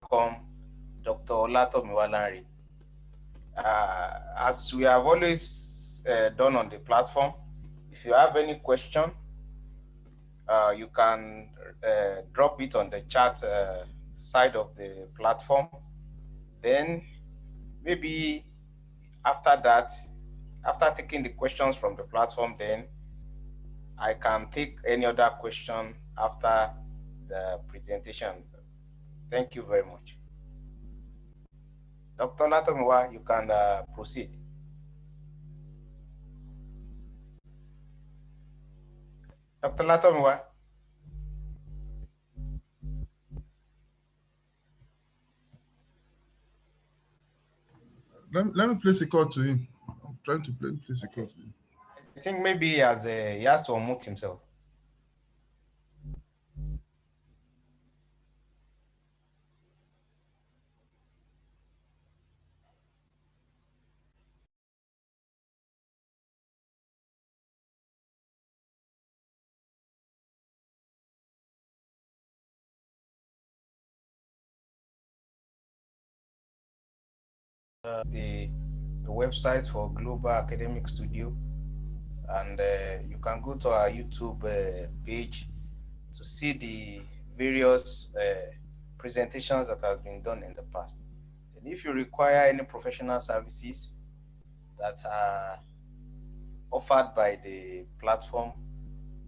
welcome Dr. Olatomiwa. As we have always done on the platform, if you have any question, you can drop it on the chat side of the platform. Then maybe after that, after taking the questions from the platform, then I can take any other question after the presentation. Thank you very much. Dr. Olatomiwa, you can proceed. Dr. Olatomiwa. Let me place a call to him. I'm trying to place a call to him. I think maybe he has to unmute himself. The website for Global Academic Studio, and you can go to our YouTube page to see the various presentations that has been done in the past. And if you require any professional services that are offered by the platform,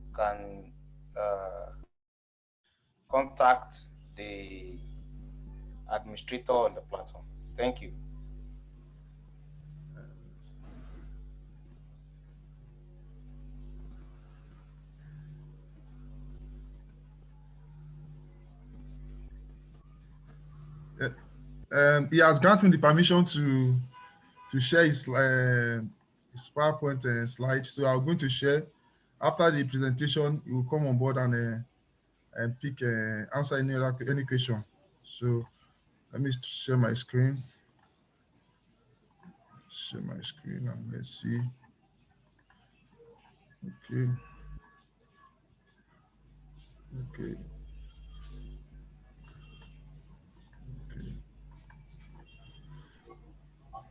you can contact the administrator on the platform. Thank you. He has granted me the permission to share his PowerPoint slide. So I'm going to share. After the presentation, he will come on board and pick answer any question. So let me share my screen. Share my screen and let's see. Okay. Okay.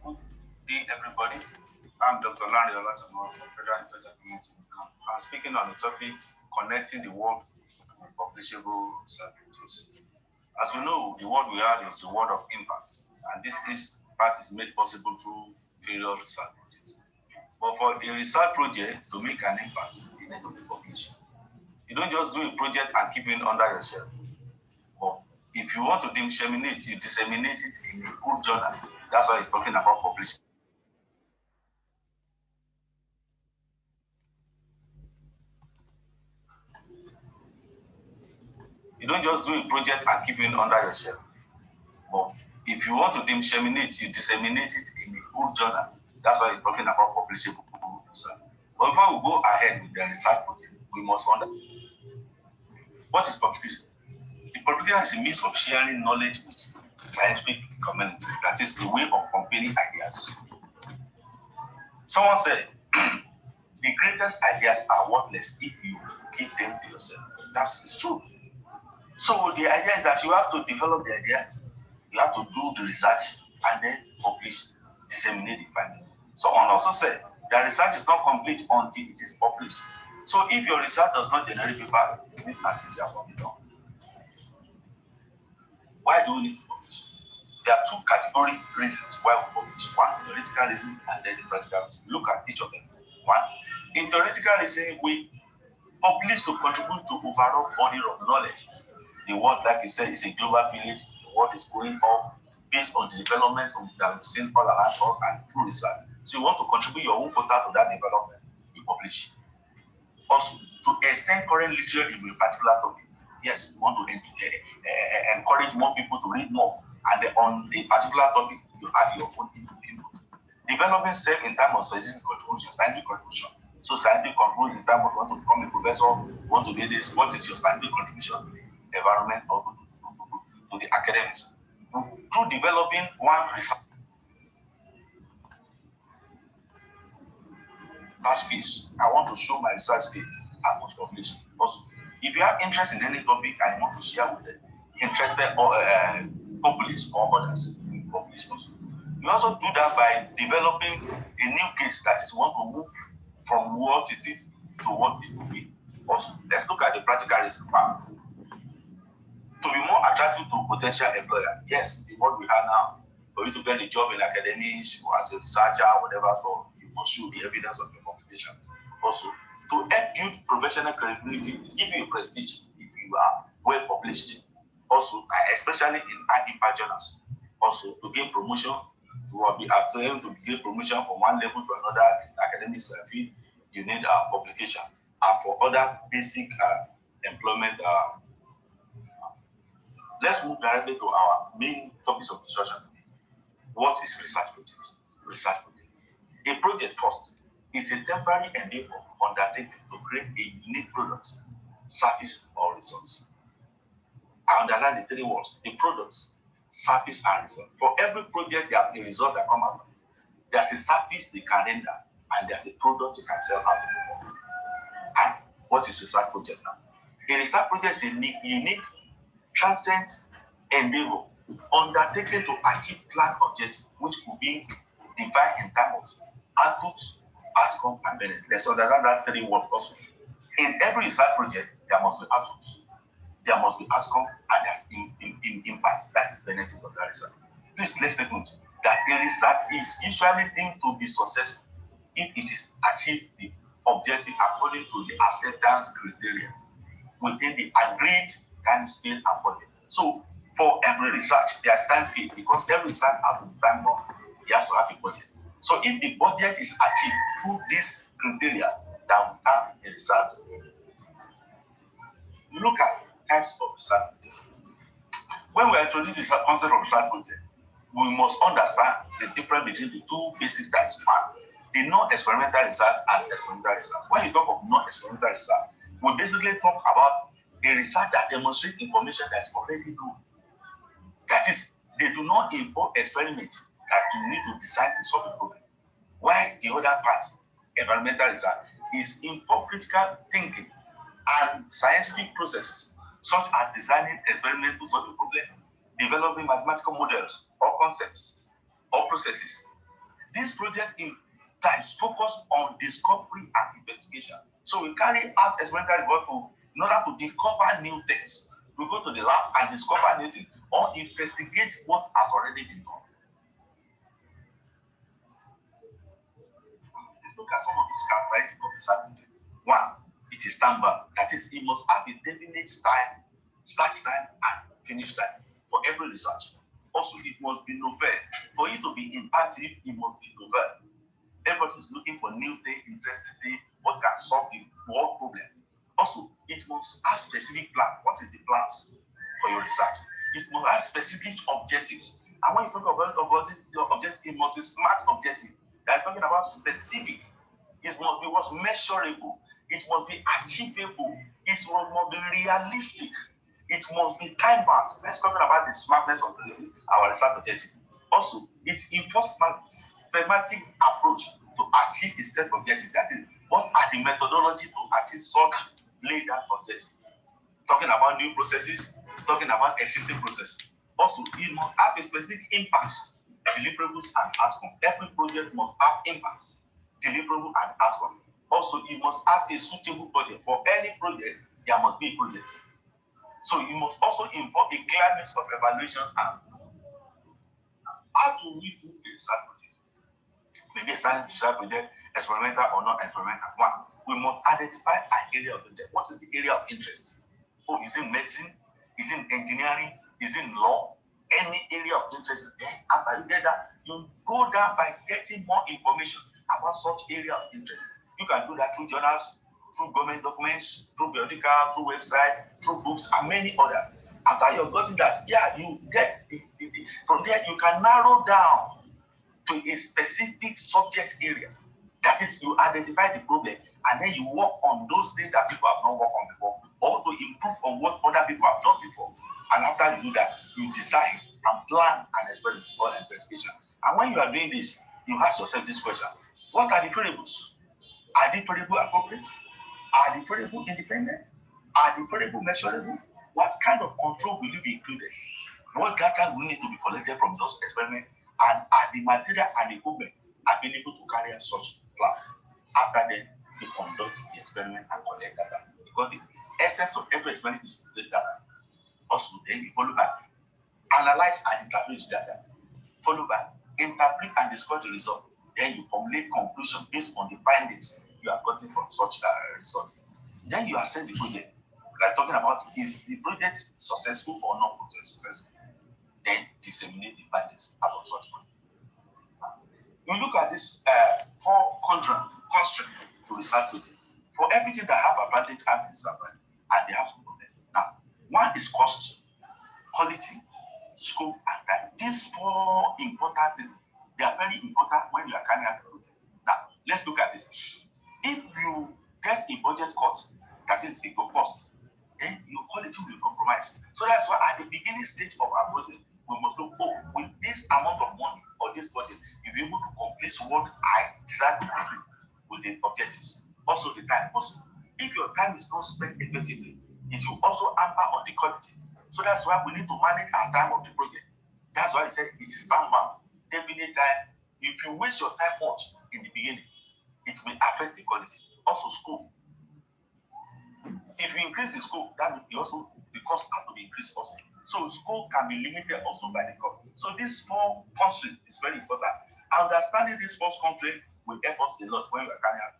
Good day, everybody. I'm Dr. Larry Olatomiwa from Federal University of Community. I'm speaking on the topic connecting the world with publishable services. As we know, the world we are is the world of impact, and this impact is made possible through various research projects. But for a research project to make an impact, it needs to be published. You don't just do a project and keep it under your shelf. But if you want to disseminate, you disseminate it in a good journal. That's why you're talking about publishing. You don't just do a project and keep it under your shelf. But if you want to disseminate, you disseminate it in a good journal. That's why you're talking about publishable. But before we go ahead with the research project, we must understand what is publication. The publication is a means of sharing knowledge with the scientific community. That is a way of comparing ideas. Someone said, the greatest ideas are worthless if you keep them to yourself. That's true. So the idea is that you have to develop the idea, you have to do the research, and then publish, disseminate the finding. Someone also said that research is not complete until it is published. So if your research does not generate paper, it means as if you have not done. Why do we need to publish? There are two category reasons why we publish. One, theoretical reason, and then the practical reason. Look at each of them. One, in theoretical reason, we publish to contribute to overall body of knowledge. The world, like you said, is a global village. The world is going up based on the development that we've seen all around us and through research. So you want to contribute your own quota to that development, you publish. Also, to extend current literature in a particular topic. Yes, you want to encourage more people to read more. And on a particular topic, you add your own input. Developing self in terms of specific contribution, scientific contribution. So scientific contribution in terms of want to become a professor, want to be this, what is your scientific contribution to the environment or to the academics? Through developing one research space, I want to show my research space, I must publish. Also, if you have interest in any topic and you want to share with them, interested or publish or others publish also. You also do that by developing a new case that is want to move from what it is to what it will be. Also, let's look at the practical risk part. To be more attractive to potential employer, yes, the what we have now, for you to get a job in academics or as a researcher or whatever, so you must show the evidence of your publication. Also, to help build professional credibility, give you a prestige if you are well published. Also, especially in high impact journals. Also, to gain promotion, you will be able to gain promotion from one level to another in academic field. You need publication. And for other basic employment. Let's move directly to our main topics of discussion today. What is research project? Research project. A project first is a temporary endeavor undertaken to create a unique product, service, or resource. I underline the three words: the products, service, and result. For every project, there's a result that comes out. There's a service they can render, and there's a product you can sell out to people. And what is research project now? A research project is a unique, transcendent endeavor undertaken to achieve planned objective, which could be defined in terms of output, outcome, and benefit. Let's understand that three words also. In every research project, there must be output, there must be outcome, and there's impact. That is benefit of that research. Please let's take note that the research is usually deemed to be successful if it is achieved the objective according to the acceptance criteria within the agreed time scale and budget. So for every research, there's time scale because every research has a time bomb. It has to have a budget. So if the budget is achieved through this criteria, that will have a research. Look at types of research. When we introduce the concept of research project, we must understand the difference between the two basic types. One, the non-experimental research and experimental research. When you talk of non-experimental research, we basically talk about a research that demonstrates information that's already known. That is, they do not involve experiment that you need to decide to solve a problem. While the other part, environmental research, is involve critical thinking and scientific processes, such as designing experiments to solve a problem, developing mathematical models or concepts or processes. This project in times focus on discovery and investigation. So we carry out experimental work in order to discover new things. We go to the lab and discover new things or investigate what has already been done. Let's look at some of these characteristics of research project. One, it is time-bound. That is, it must have a definite time, start time and finish time for every research. Also, it must be novel. For it to be impactful, it must be novel. Everybody is looking for new things, interesting things, what can solve the world problem. Also, it must have specific plan. What is the plans for your research? It must have specific objectives. And when you talk about your objective, it must be smart objective. That's talking about specific. It must be what's measurable. It must be achievable. It must be realistic. It must be time bound. Let's talk about the smartness of our research objective. Also, it involves systematic approach to achieve a set objective. That is, what are the methodology to achieve such laid out objective? Talking about new processes, talking about existing processes. Also, it must have a specific impact, deliverables and outcome. Every project must have impacts, deliverable and outcome. Also, it must have a suitable budget. For any project, there must be a project. So it must also involve a clearness of evaluation and how do we do a research project? Maybe a science research project, experimental or not experimental. One, we must identify an area of interest. What is the area of interest? Oh, is it medicine? Is it engineering? Is it law? Any area of interest. Then after you get that, you go down by getting more information about such area of interest. You can do that through journals, through government documents, through periodical, through website, through books, and many others. After you've gotten that, yeah, you get from there you can narrow down to a specific subject area. That is, you identify the problem and then you work on those things that people have not worked on before, or to improve on what other people have done before. And after you do that, you decide and plan an experiment or an investigation. And when you are doing this, you ask yourself this question: what are the variables? Are the variables appropriate? Are the variables independent? Are the variables measurable? What kind of control will you be included? what data will need to be collected from those experiments, and are the material and equipment available to carry out such plans. After then, they conduct the experiment and collect data. Because the essence of every experiment is to collect data. Also, then you follow by analyze and interpret the data. Follow by interpret and discuss the result. Then you formulate conclusion based on the findings you are getting from such result. Then you assess the project. Like talking about, is the project successful or not successful? Then disseminate the findings out of such project. You look at this 4 constraints to research project. For everything that have advantage and disadvantage, and they have some problem. Now, one is cost, quality, scope, and time. These 4 important things, they are very important when you are carrying out the project. Now, let's look at this. If you get a budget cost, that is a cost, then your quality will compromise. So that's why at the beginning stage of our project, we must look, with this amount of money or this budget, you'll be able to complete what I desire to complete with the objectives. Also the time. Also, if your time is not spent effectively, it will also hamper on the quality. So that's why we need to manage our time of the project. That's why I said it is time-bound. Definite time. If you waste your time much in the beginning, it will affect the quality. Also scope. If you increase the scope, that means the cost has to be increased also. So scope can be limited also by the cost. So this 4 constraints is very important. Understanding these 4 constraints will help us a lot when we are carrying out.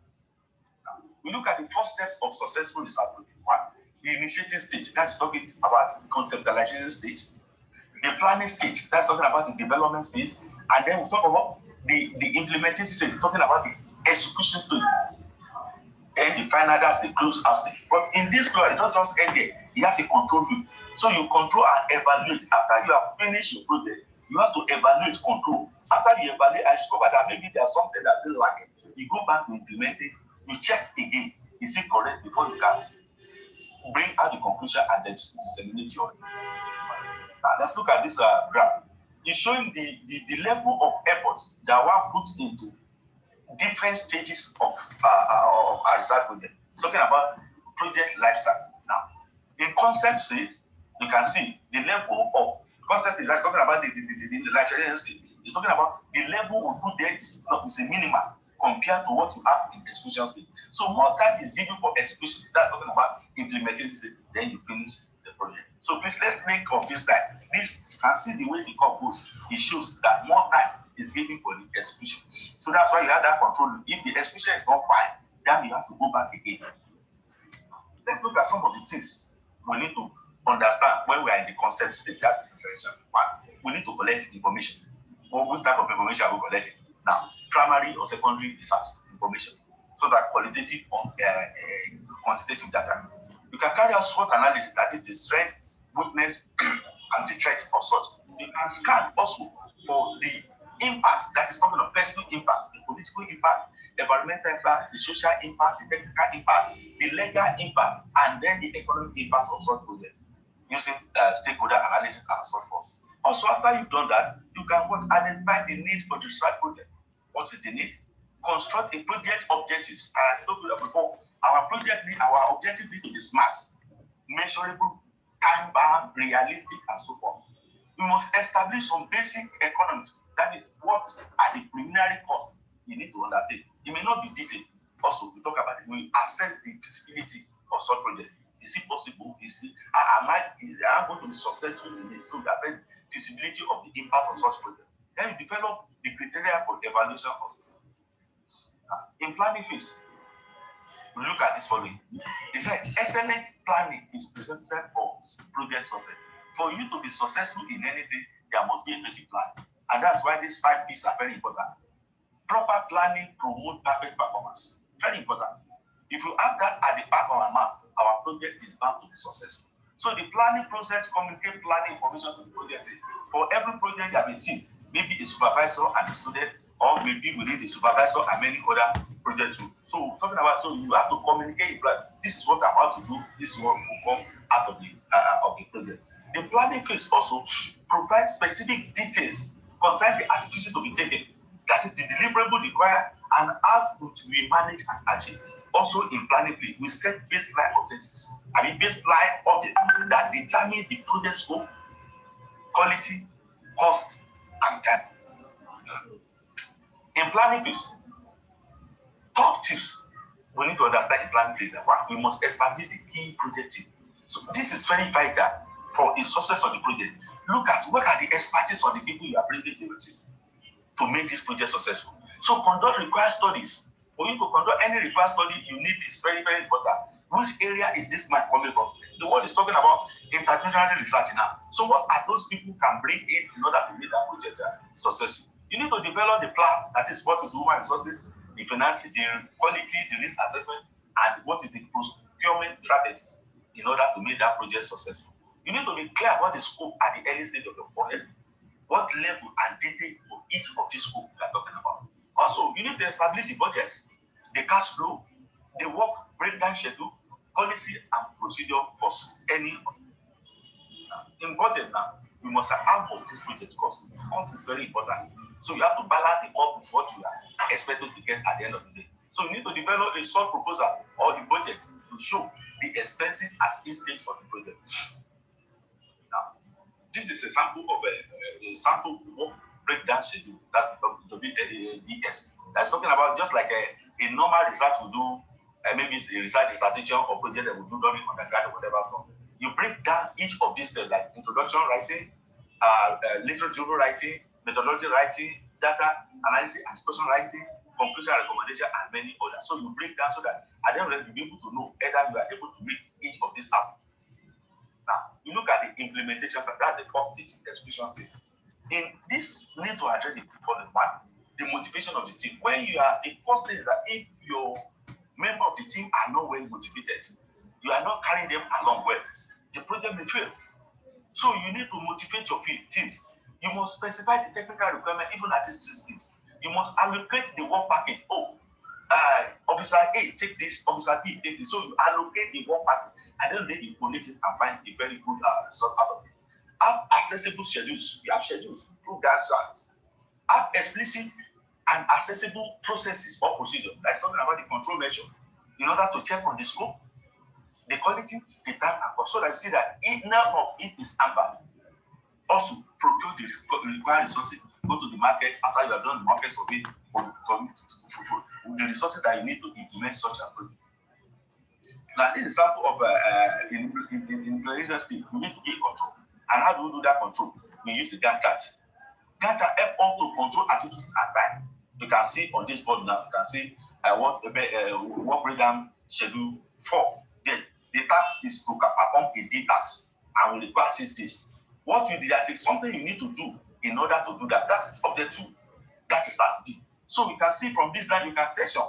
We look at the first steps of successful research project. 1, the initiating stage, that's talking about the conceptualization stage. The planning stage, that's talking about the development phase. And then we talk about the implementing stage, talking about the execution stage. Then the final, that's the close out stage. But in this close, it doesn't just end there. It has a control loop. So you control and evaluate. After you have finished your project, you have to evaluate, control. After you evaluate, I discover that maybe there's something that's still lacking. You go back to implement it. You check again. Is it correct before you can bring out the conclusion and then disseminate your. Now let's look at this graph. It's showing the level of effort that one puts into different stages of a research project. Talking about project lifecycle. Now, in concept stage, you can see the level of concept is like talking about the lifecycle stage. It's talking about the level we put there is a minimal compared to what you have in the execution stage. So more time is given for execution. That's talking about implementing this, then you finish the project. So please let's think of this time. This, you can see the way the curve goes. It shows that more time is given for the execution. So that's why you have that control. If the execution is not fine, then you have to go back again. Let's look at some of the things we need to understand when we are in the concept stage. That's the differentiation. 1, we need to collect information. What type of information are we collecting? Now, primary or secondary research information, so that qualitative or quantitative data. You can carry out SWOT analysis, that is the strength, weakness, and the threat of such. You can scan also for the impacts, that is talking of personal impact, the political impact, environmental impact, the social impact, the technical impact, the legal impact, and then the economic impact of such project using stakeholder analysis and so forth. Also, after you've done that, you can identify the need for the research project. What is the need? Construct a project objectives. And I told you that before, our objective need to be smart, measurable, time-bound, realistic, and so forth. We must establish some basic economics. That is, what are the preliminary costs you need to undertake. It may not be detailed. Also, we talk about it. We assess the feasibility of such project. Is it possible? Is it, am I going to be successful in it? So we assess feasibility of the impact of such project. Then we develop the criteria for evaluation also. In planning phase, we look at this following. It said excellent planning is presented for project success. For you to be successful in anything, there must be a effective plan. And that's why these 5 P's are very important. Proper planning promotes perfect performance. Very important. If you have that at the back of our map, our project is bound to be successful. So the planning process communicates planning information to the project team. For every project, you have a team, maybe a supervisor and a student, or maybe within the supervisor and many other projects. So talking about, so you have to communicate, this is what I'm about to do, this is what will come out of the project. The planning phase also provides specific details concerning the activities to be taken. That is the deliverable required and how to be managed and achieved. Also in planning phase, we set baseline objectives. Baseline objectives that determine the project scope, quality, cost, and time. In planning phase, top tips we need to understand in planning phase. One, we must establish the key project team. So this is very vital for the success of the project. Look at what are the expertise of the people you are bringing to your team to make this project successful. So conduct required studies. For you to conduct any required study, you need this very, very important. Which area is this man coming from? The world is talking about interdisciplinary research now. So what are those people can bring in order to make that project successful? You need to develop the plan, that is what is the human resources, the finance, the quality, the risk assessment, and what is the procurement strategy in order to make that project successful. You need to be clear about the scope at the early stage of the project, what level and detail of each of these scopes we are talking about. Also, you need to establish the budgets, the cash flow, the work breakdown schedule, policy, and procedure for any. In budget now, you must have how much this project costs. Cost is very important. So you have to balance the up with what you are expected to get at the end of the day. So you need to develop a short proposal or the budget to show the expenses as each stage for the project. Now, this is a sample of a sample work breakdown schedule that WBS. That's talking about just like a normal research we do, maybe it's a research dissertation or project that we do during undergrad or whatever stuff. You break down each of these steps like introduction writing, literature writing, methodology writing, data analysis and discussion writing, conclusion and recommendation, and many others. So you break down so that at the end of the day, you'll be able to know whether you are able to make each of these happen. Now, you look at the implementation, that's the first stage, execution stage. In this, you need to address the following one, the motivation of the team. When you are, the first thing is that if your member of the team are not well motivated, you are not carrying them along well, the project may fail. So you need to motivate your teams. You must specify the technical requirement even at this stage. You must allocate the work package. Officer A, take this, Officer B, take this. So you allocate the work package. I don't need you collect it and find a very good result out of it. Have accessible schedules. You have schedules. Prove that chance. Have explicit and accessible processes or procedures. Like something about the control measure in order to check on the scope, the quality, the time, and cost. So that you see that none of it is hampered. Also, procure the required resources. Go to the market after you have done the market survey with the resources that you need to implement such a project. Now, this is an example of in the state, we need to be in control. And how do we do that control? We use the Gantt chart. Gantt chart help us to control activities at time. You can see on this board now, you can see what work breakdown schedule 4. Then the task is to perform a D task and will require 6 days. What you did is something you need to do in order to do that. That's object 2. That is task B. So you can see from this line, you can section,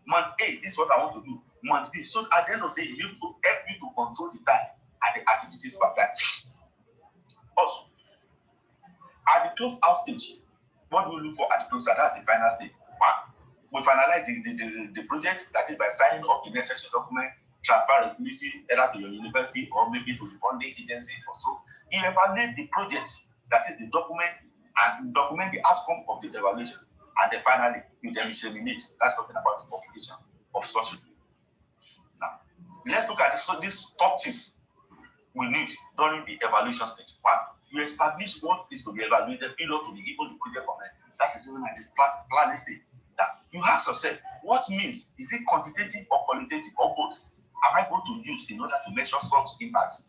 month A, this is what I want to do. Month B. So at the end of the day, you need to help you to control the time and the activities per time. Also, at the close out stage, what do we look for at the close out? That's the final stage. We finalize the project, that is by signing up the necessary document, transfer responsibility either to your university or maybe to the funding agency or so. You evaluate the project, that is the document, and document the outcome of the evaluation. And then finally, you then disseminate. That's talking about the publication of such. Now, let's look at these top tips we need during the evaluation stage. 1, you establish what is to be evaluated in order to be able to project comment. That is even at the planning stage. That you ask yourself, what means? Is it quantitative or qualitative or both? Am I going to use in order to measure such impact?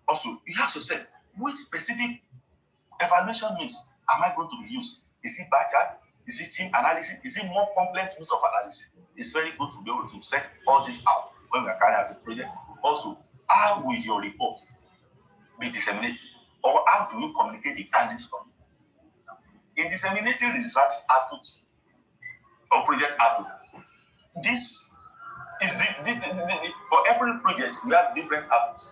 Also, you ask yourself, which specific evaluation means am I going to be used? Is it bar chart? Is it team analysis? Is it more complex means of analysis? It's very good to be able to set all this out when we are carrying out the project. Also, how will your report be disseminated? Or how do you communicate the findings from it? In disseminating the research output or project output, this is for every project, we have different outputs.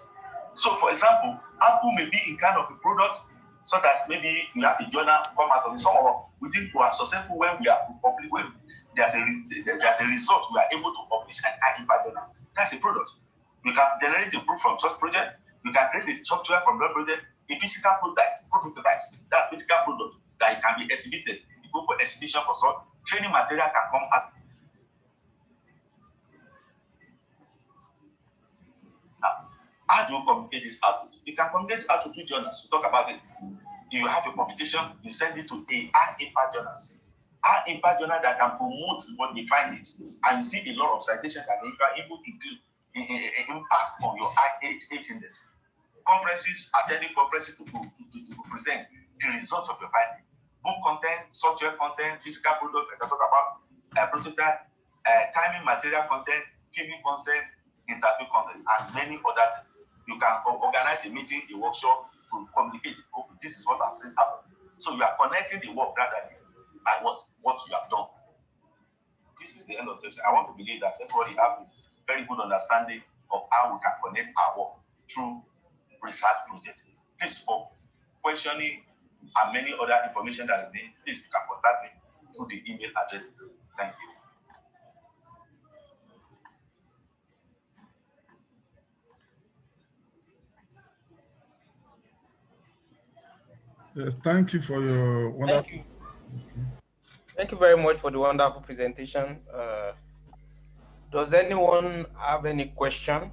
So, for example, output may be in kind of a product, such as maybe we have a journal come out of it. Some of us, we think we are successful when we are public, when there's a result we are able to publish and identify journal. That's a product. You can generate a proof from such project. You can create a software from that project, a physical prototypes, that physical product that it can be exhibited. You go for exhibition for some training material can come out. Now, how do you communicate this output? You can communicate out to 2 journals. We talk about it. you have a publication, you send it to a high impact journals. High impact journal that can promote what they find it, and you see a lot of citations that they can even include impact on your IH index. Conferences, attending conferences to present the results of your finding. Book content, software content, physical product, I can talk about prototype, timing material content, filming content, interview content, and many other things. You can organize a meeting, a workshop to communicate. Oh, this is what I've seen happen. So you are connecting the work rather by what you have done. This is the end of the session. I want to believe that everybody have a very good understanding of how we can connect our work through research projects. Please, for questioning and many other information that you need, please you can contact me through the email address. Thank you. Yes, thank you for your wonderful. Thank you. Thank you very much for the wonderful presentation. Does anyone have any question?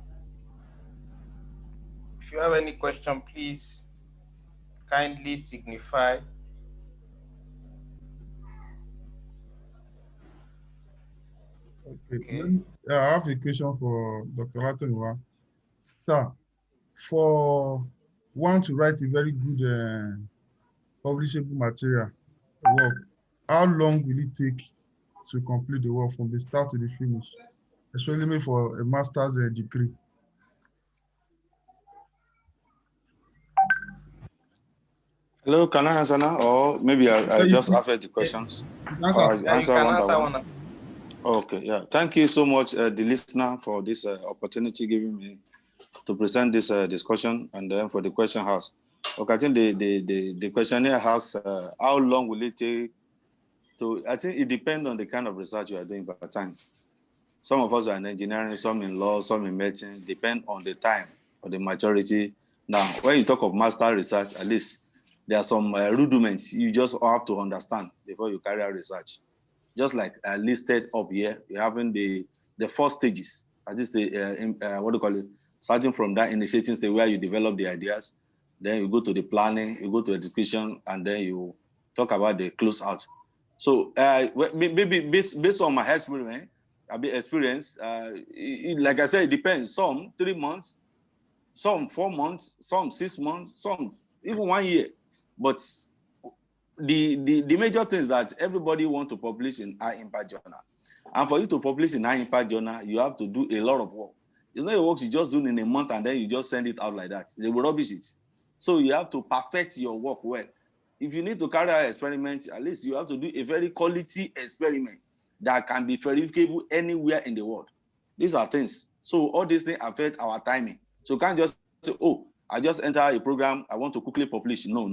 If you have any question, please kindly signify. Okay. I have a question for Dr. Latonwa. Sir, for one to write a very good publishable material work, how long will it take to complete the work from the start to the finish, especially for a master's degree? Hello, can I answer now? Or maybe I just answer the questions? Answer one. Okay, yeah. Thank you so much, the listener, for this opportunity given me to present this discussion, and then for the question house. Okay, I think the questionnaire has how long will it take to, I think it depends on the kind of research you are doing by time. Some of us are in engineering, some in law, some in medicine, depend on the time or the maturity. Now, when you talk of master research, at least there are some rudiments you just have to understand before you carry out research. Just like listed up here, you're having the first stages, at least the, what do you call it? Starting from that initiating stage where you develop the ideas, then you go to the planning, you go to execution, and then you talk about the close out. So maybe based on my experience, like I said, it depends. Some 3 months, some 4 months, some 6 months, some even 1 year. But the major thing is that everybody wants to publish in high impact journal. And for you to publish in high impact journal, you have to do a lot of work. It's not a work you just do in a month and then you just send it out like that. They will rubbish it. So you have to perfect your work well. If you need to carry out experiments, at least you have to do a very quality experiment that can be verifiable anywhere in the world. These are things. So all these things affect our timing. So you can't just say, oh, I just enter a program, I want to quickly publish. No.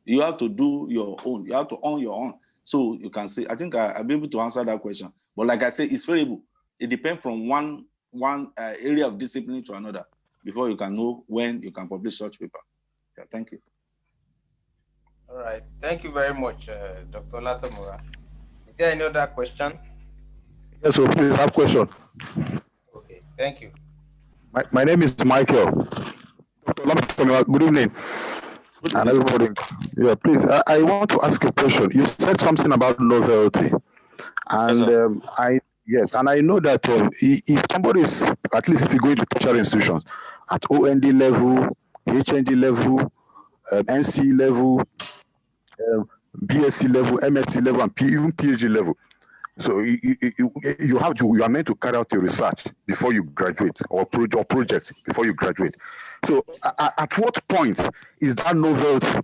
You have to do your own. You have to own your own. So you can say, I think I'll be able to answer that question. But like I said, it's variable. It depends from one area of discipline to another before you can know when you can publish such paper. Yeah, thank you. All right. Thank you very much, Dr. Latomura. Is there any other question? Yes, so please have question. Okay, thank you. My name is Michael. Dr. Latomura, good evening. And everybody. Yeah, please. I want to ask a question. You said something about novelty. And yes, and I know that if somebody is, at least if you go into tertiary institutions, at OND level, HND level, NC level, BSc level, MSc level, and even PhD level. So you are meant to carry out a research before you graduate, or project before you graduate. So at what point is that novelty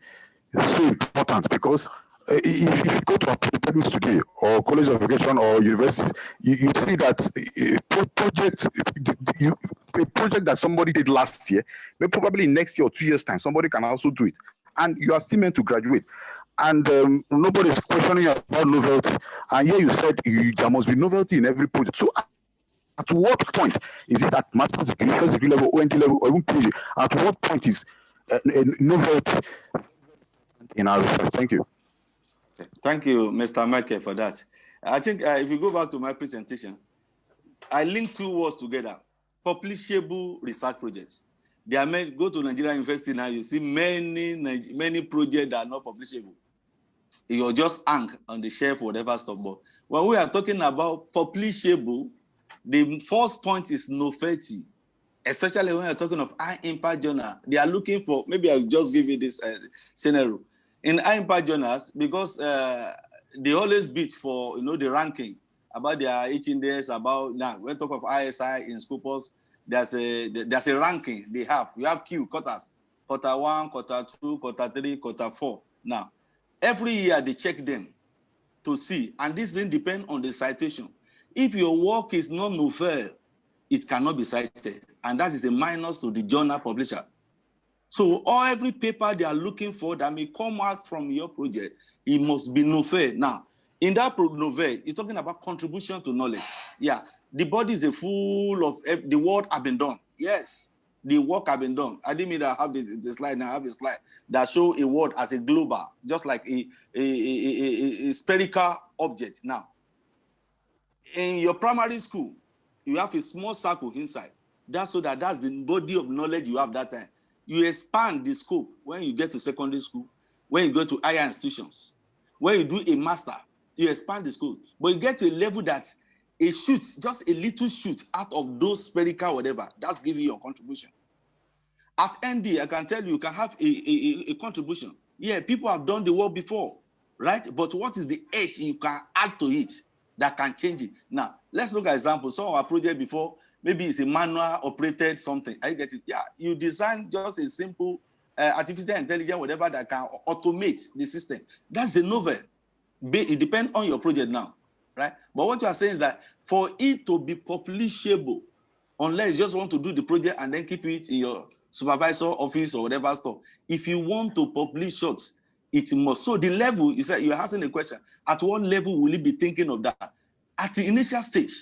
so important? Because if you go to a polytechnics today, or college of education, or universities, you see that a project that somebody did last year, maybe probably next year or 2 years' time, somebody can also do it, and you are still meant to graduate. And nobody is questioning about novelty. And here you said there must be novelty in every project. So at what point is it at master's degree, first degree level, OND level, or even PhD? At what point is novelty in our research? Thank you. Okay. Thank you, Mr. Michael, for that. I think if you go back to my presentation, I linked two words together: publishable research projects. There are many, go to Nigerian University now, you see many projects that are not publishable. You're just hang on the shelf, whatever stuff. But when we are talking about publishable, the first point is novelty, especially when you're talking of high impact journal. They are looking for, maybe I'll just give you this scenario. In high impact journals, because they always beat for, the ranking about their 18 days, about, now, when we talk of ISI in Scopus, there's a ranking they have. You have Q, quarters, quarter 1, quarter 2, quarter 3, quarter 4. Now, every year they check them to see, and this then depends on the citation. If your work is not novel, it cannot be cited, and that is a minus to the journal publisher. So every paper they are looking for that may come out from your project, it must be novel. Now, in that novel, you're talking about contribution to knowledge. Yeah, the body is full of the work have been done. Yes, the work have been done. I didn't mean that I have the slide now. I have a slide that show a word as a global, just like a spherical object. Now, in your primary school, you have a small circle inside. That's so that's the body of knowledge you have that time. You expand the scope when you get to secondary school, when you go to higher institutions, when you do a master, you expand the scope. But you get to a level that a shoot, just a little shoot out of those spherical whatever, that's giving you a contribution. At ND, I can tell you can have a contribution. Yeah, people have done the work before, right? But what is the edge you can add to it that can change it? Now, let's look at examples. Some of our project before, maybe it's a manual operated something. I get it. Yeah, you design just a simple artificial intelligence, whatever that can automate the system. That's a novel. It depends on your project now, right? But what you are saying is that for it to be publishable, unless you just want to do the project and then keep it in your supervisor office or whatever stuff, if you want to publish shots, it must. So the level, you said you're asking a question, at what level will you be thinking of that? At the initial stage.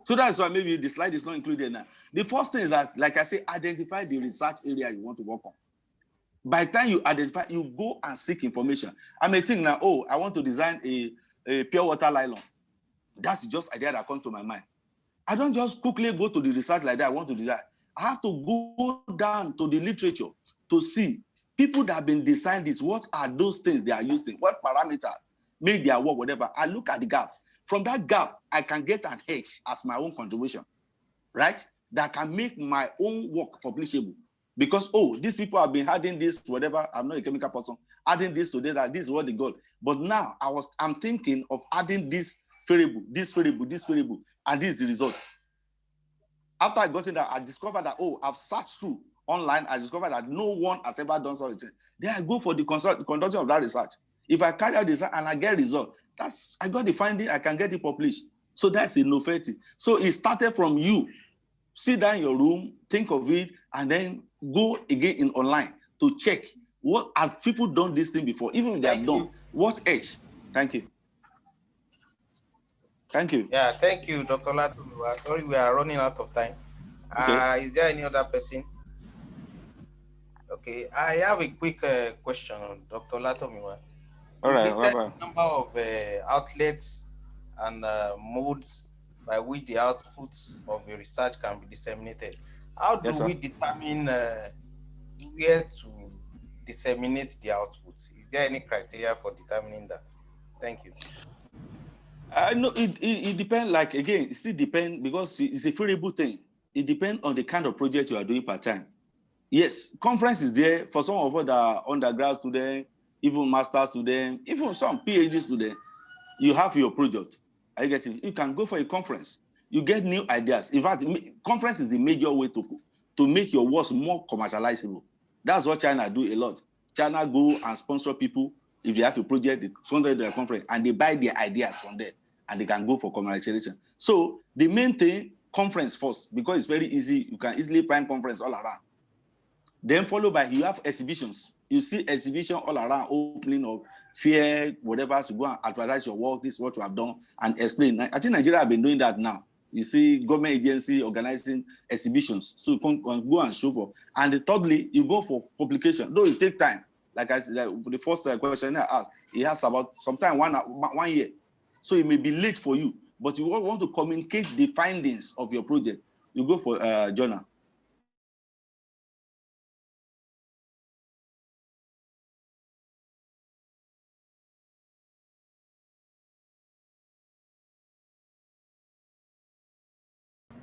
So that's why maybe the slide is not included now. The first thing is that, like I say, identify the research area you want to work on. By the time you identify, you go and seek information. I may think now, oh, I want to design a pure water nylon. That's just idea that comes to my mind. I don't just quickly go to the research like that. I want to design. I have to go down to the literature to see people that have been designed this. What are those things they are using? What parameters make their work, whatever? I look at the gaps. From that gap, I can get an edge as my own contribution, right? That can make my own work publishable. Because, oh, these people have been adding this, whatever. I'm not a chemical person. Adding this to that, this is what they got. But now I'm thinking of adding this variable, this variable, this variable, and this is the result. After I got in that, I discovered that, oh, I've searched through online. I discovered that no one has ever done something. Then I go for the conduction of that research. If I carry out this and I get result, I got the finding, I can get it published. So that's a novelty. So it started from you. Sit down in your room, think of it, and then go again in online to check what, as people done this thing before, even if they have done, what edge? Thank you. Thank you. Yeah, thank you, Dr. Latu. Sorry, we are running out of time. Okay. Is there any other person? Okay, I have a quick question on Dr. Latomiwa. All right. The number of outlets and modes by which the outputs of the research can be disseminated. How do we determine where to disseminate the outputs? Is there any criteria for determining that? Thank you. No, it depends. Like again, it still depends because it's a variable thing. It depends on the kind of project you are doing part time. Yes, conference is there for some of us that are undergrad students, even master students, even some PhD students. You have your project. Are you getting? You can go for a conference. You get new ideas. In fact, conference is the major way to make your works more commercializable. That's what China do a lot. China go and sponsor people. If they have a project, they sponsor their conference and they buy their ideas from there and they can go for commercialization. So the main thing, conference first, because it's very easy. You can easily find conference all around. Then followed by, you have exhibitions. You see exhibition all around, opening of fair, whatever, to go and advertise your work, this is what you have done, and explain. I think Nigeria have been doing that now. You see government agency organizing exhibitions, so you can go and show for. And thirdly, you go for publication, though it take time. Like I said, the first question I asked, it has about sometime 1 year. So it may be late for you, but you want to communicate the findings of your project, you go for a journal.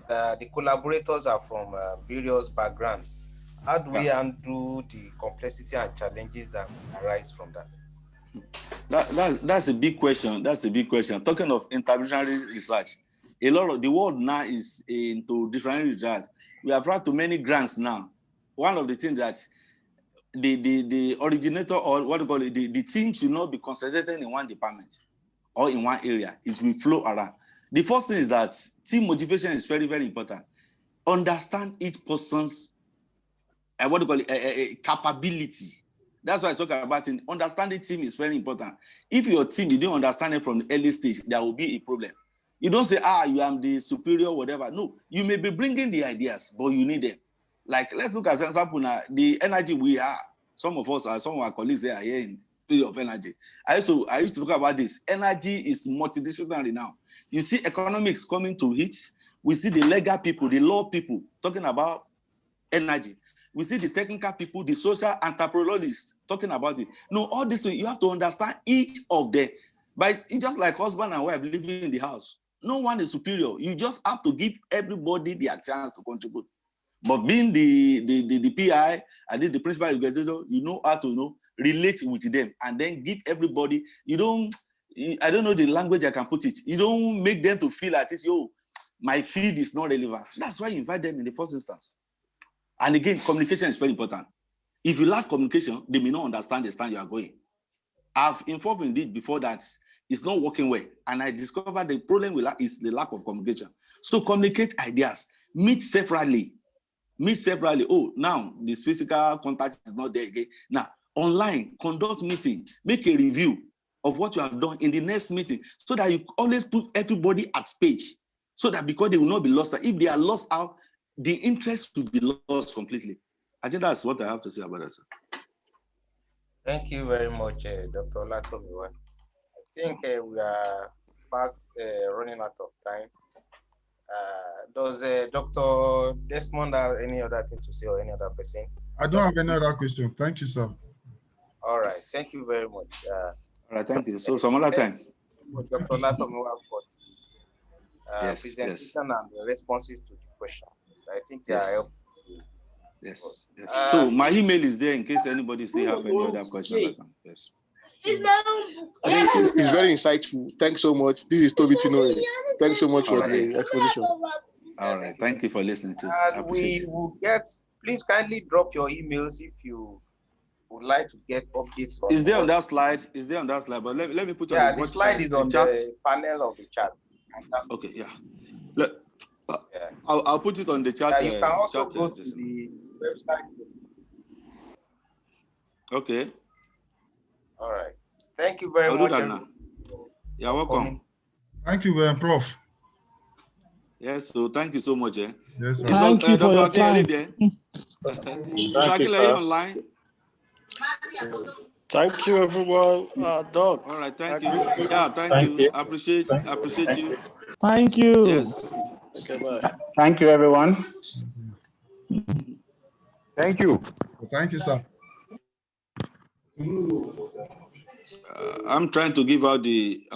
the collaborators are from various backgrounds. How do we undo the complexity and challenges that arise from that? That's a big question. That's a big question. Talking of interdisciplinary research, a lot of the world now is into different research. We have had to many grants now. One of the things that the originator, or what do you call it, the team should not be concentrated in one department or in one area. It will flow around. The first thing is that team motivation is very, very important. Understand each person's what do you call it, capability. That's why I talk about it. Understanding team is very important. If your team, you don't understand it from the early stage, there will be a problem. You don't say, you am the superior, whatever. No, you may be bringing the ideas, but you need them. Like, let's look at an example now. The energy we are, some of us, some of our colleagues are here in field of energy. I used to talk about this. Energy is multidisciplinary now. You see economics coming to it. We see the legal people, the law people talking about energy. We see the technical people, the social entrepreneurs talking about it. No, all this, you have to understand each of them. But it's just like husband and wife living in the house. No one is superior. You just have to give everybody their chance to contribute. But being the PI, I did the principal organization, you know how to relate with them and then give everybody. I don't know the language I can put it. You don't make them to feel like, my field is not relevant. That's why you invite them in the first instance. And again, communication is very important. If you lack communication, they may not understand the stand you are going. I've informed indeed before that it's not working well. And I discovered the problem is the lack of communication. So communicate ideas, meet separately. Oh, now this physical contact is not there again. Now, online, conduct meeting, make a review of what you have done in the next meeting so that you always put everybody at page. So that because they will not be lost. If they are lost out, the interest will be lost completely. I think that's what I have to say about that, sir. Thank you very much, Dr. Olatomiwa. I think we are fast running out of time. Does Dr. Desmond have any other thing to say or any other person? I don't have any other question. Thank you, sir. All right. Thank you very much. All right, thank you. So some other time. Dr. Olatomiwa for presentation and the responses to the question. I think they are helpful. Yes. So my email is there in case anybody still have any other question. Yes. I think it's very insightful. Thanks so much. This is Toby Tinoe. Thanks so much for the exposition. All right. Thank you for listening to. And we will please kindly drop your emails if you would like to get updates. Is there on that slide? But let me put the slide is on chat. The panel of the chat. Okay, yeah. I'll put it on the chat. You can also go to the website. Okay. All right. Thank you very much. Do that now. You're welcome. Thank you, Prof. Yes, so thank you so much. Yes, sir. Thank you for your time. Thank you, online. Thank you, everyone. Doc. All right, thank you. Yeah, thank you. Appreciate you. Thank you. Yes. Okay, bye. Thank you, everyone. Thank you. Thank you, sir. I'm trying to give out the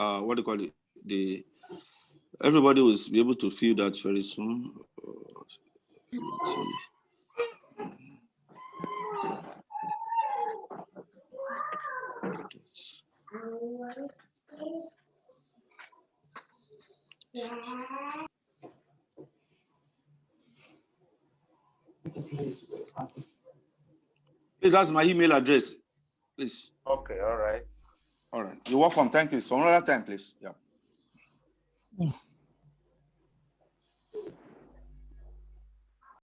everybody will be able to feel that very soon. Please, that's my email address. Please. Okay, all right. All right. You're welcome. Thank you. So another time, please. Yeah.